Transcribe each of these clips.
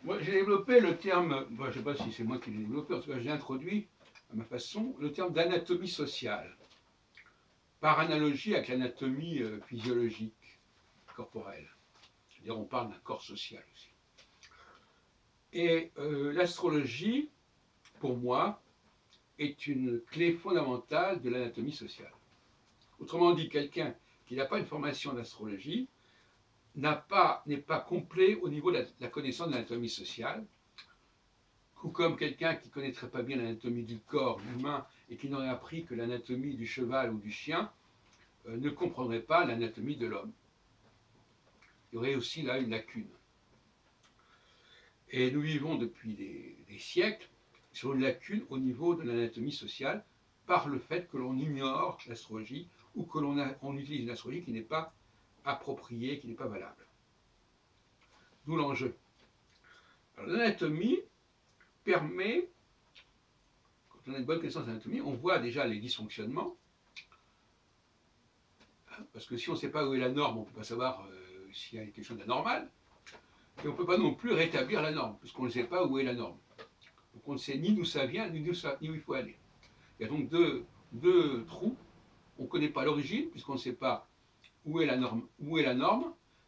Moi, j'ai développé le terme, je ne sais pas si c'est moi qui l'ai développé, en tout cas, j'ai introduit à ma façon le terme d'anatomie sociale, par analogie avec l'anatomie physiologique, corporelle. C'est-à-dire, on parle d'un corps social aussi. Et l'astrologie, pour moi, est une clé fondamentale de l'anatomie sociale. Autrement dit, quelqu'un qui n'a pas une formation d'astrologie n'est pas complet au niveau de la connaissance de l'anatomie sociale, ou comme quelqu'un qui ne connaîtrait pas bien l'anatomie du corps humain et qui n'aurait appris que l'anatomie du cheval ou du chien, ne comprendrait pas l'anatomie de l'homme. Il y aurait aussi là une lacune. Et nous vivons depuis des siècles sur une lacune au niveau de l'anatomie sociale par le fait que l'on ignore l'astrologie ou que l'on utilise une astrologie qui n'est pas appropriée, qui n'est pas valable. D'où l'enjeu. L'anatomie permet, quand on a une bonne connaissance de l'anatomie, on voit déjà les dysfonctionnements, parce que si on ne sait pas où est la norme, on ne peut pas savoir s'il y a quelque chose d'anormal, et on ne peut pas non plus rétablir la norme, puisqu'on ne sait pas où est la norme. Donc on ne sait ni d'où ça vient, ni où il faut aller. Il y a donc deux trous. On ne connaît pas l'origine, puisqu'on ne sait pas où est la norme,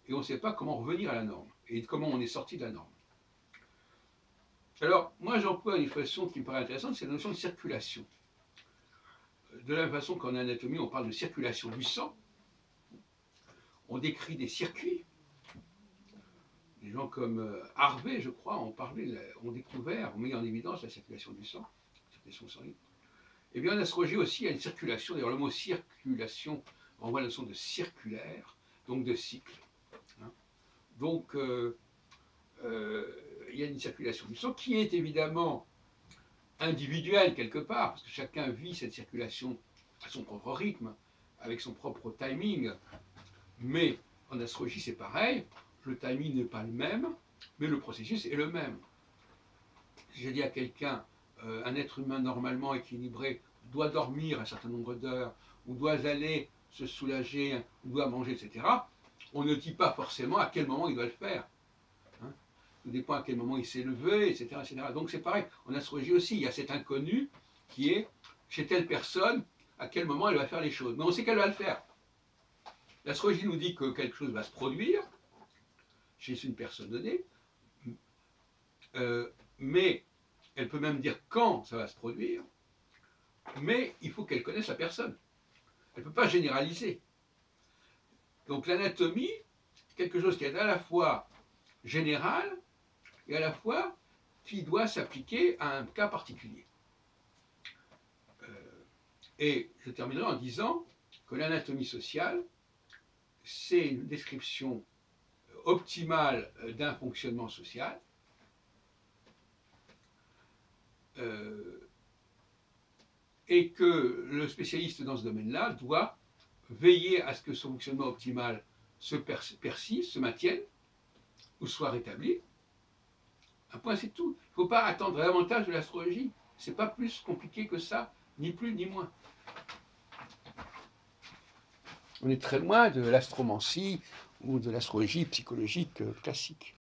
et on ne sait pas comment revenir à la norme, et comment on est sorti de la norme. Alors, moi j'emploie une expression qui me paraît intéressante, c'est la notion de circulation. De la même façon qu'en anatomie, on parle de circulation du sang, on décrit des circuits. Des gens comme Harvey, je crois, ont découvert, ont mis en évidence la circulation du sang, la circulation sanguine. Et bien en astrologie aussi, il y a une circulation. D'ailleurs, le mot circulation renvoie à la notion de circulaire, donc de cycle. Donc, il y a une circulation du sang qui est évidemment individuelle quelque part, parce que chacun vit cette circulation à son propre rythme, avec son propre timing. Mais en astrologie, c'est pareil. Le timing n'est pas le même, mais le processus est le même. Si je dis à quelqu'un, un être humain normalement équilibré doit dormir un certain nombre d'heures, ou doit aller se soulager, ou doit manger, etc., on ne dit pas forcément à quel moment il doit le faire. Hein, tout dépend à quel moment il s'est levé, etc., etc. Donc c'est pareil, en astrologie aussi, il y a cet inconnu qui est chez telle personne, à quel moment elle va faire les choses. Mais on sait qu'elle va le faire. L'astrologie nous dit que quelque chose va se produire chez une personne donnée, mais elle peut même dire quand ça va se produire, mais il faut qu'elle connaisse la personne. Elle ne peut pas généraliser. Donc l'anatomie, quelque chose qui est à la fois général et à la fois qui doit s'appliquer à un cas particulier. Et je terminerai en disant que l'anatomie sociale, c'est une description optimale d'un fonctionnement social, et que le spécialiste dans ce domaine-là doit veiller à ce que son fonctionnement optimal persiste, se maintienne, ou soit rétabli. Un point, c'est tout. Il ne faut pas attendre davantage de l'astrologie. Ce n'est pas plus compliqué que ça, ni plus ni moins. On est très loin de l'astromancie ou de l'astrologie psychologique classique.